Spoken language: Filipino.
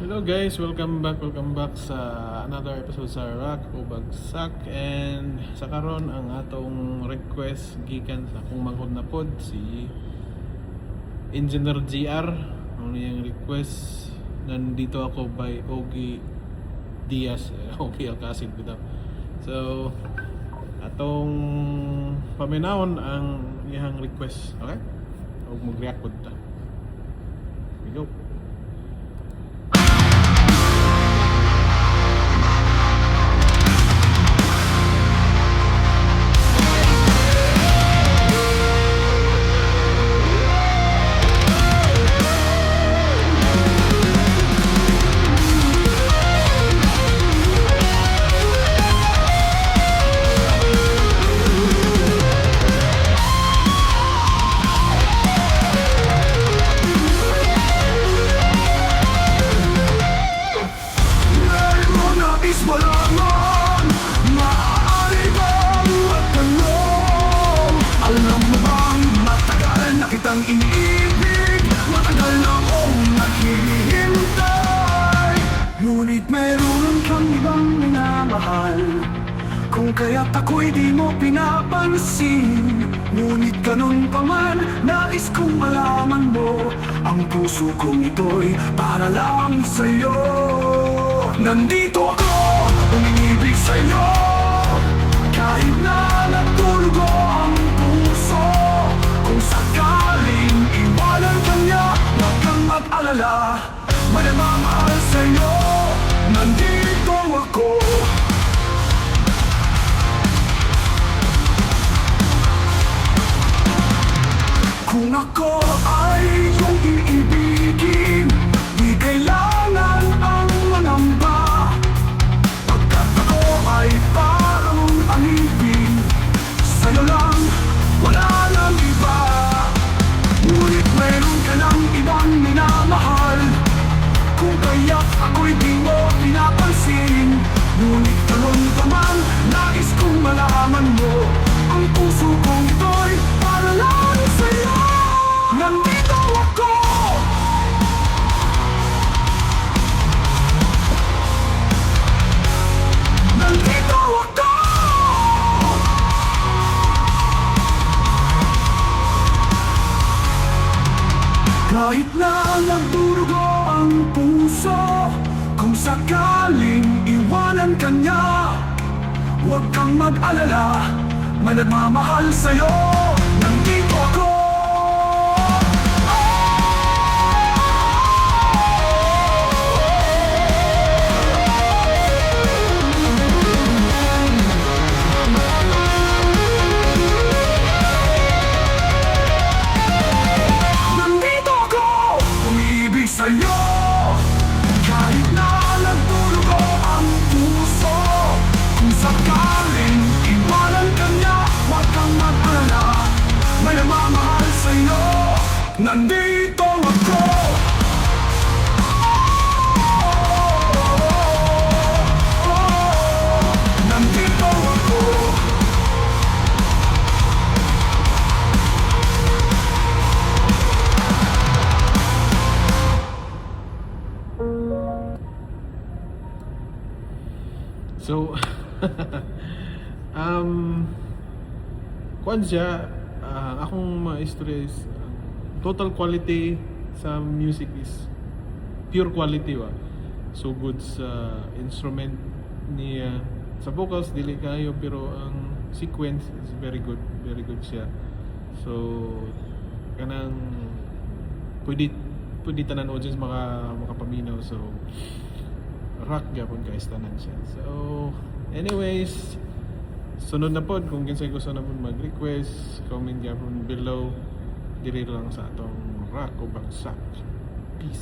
Hello guys, welcome back sa another episode sa Rock o Bagsak. And sa karon ang atong request gikan sa akong manghod na pod si Engineer GR. Ano yung request? Nandito ako by Ogie Diaz, Ogie Alcacid bitaw. So atong paminawon ang iyang request, okay? Og mag-react pod ta. We go. Malaman, maaari bang magtanong? Alam mo bang matagal na kitang iniibig, matagal na akong naghihintay. Ngunit meron kang ibang minamahal, kung kaya't ako'y di mo pinapansin. Ngunit ganun pa man, nais kong malaman mo, ang puso kong ito'y para lang sa'yo. Nandito ako, umibig sa'yo, kahit na nagdurugo ang puso. Kung sakaling iwanan ka niya, huwag kang mag-alala, may nagmamahal sa'yo. Nandito ako. Kung ako ay iyong iibigin, di kailangan ang manamba. Pagkat ako ay parang alipin, sa'yo lang, wala nang iba. Ngunit mayroon ka ng ibang minamahal, kung kaya't ako'y di mo pinapansin. Ngunit ganun pa man, nais kong malaman mo, ang puso kong ito'y para lang sa'yo. Nandito ako. Nandito ako. Kahit na nagdurugo ang puso, kung sakaling iwanan ka niya, huwag kang mag-alala, may nagmamahal sa'yo. Nandito ako. Nandito ako, umibig sa'yo, kahit na nagdurugo ang puso. Kung sakaling iwanan ka niya, huwag kang mag-alala, may nagmamahal sa'yo. Nandito ako. Nandito ako. So, kuan siya, akong mga istorya is total quality sa music is pure quality ba. So good sa instrument niya, sa vocals dili kayo, pero ang sequence is very good siya. So kanang pwede tanan audience makapaminaw. So rock gapon guys tanan siya. So anyways, sunod na pod, kung kinsay gusto na po mag-request, comment gapon below diri lang sa atong Rock o Bagsak. Peace.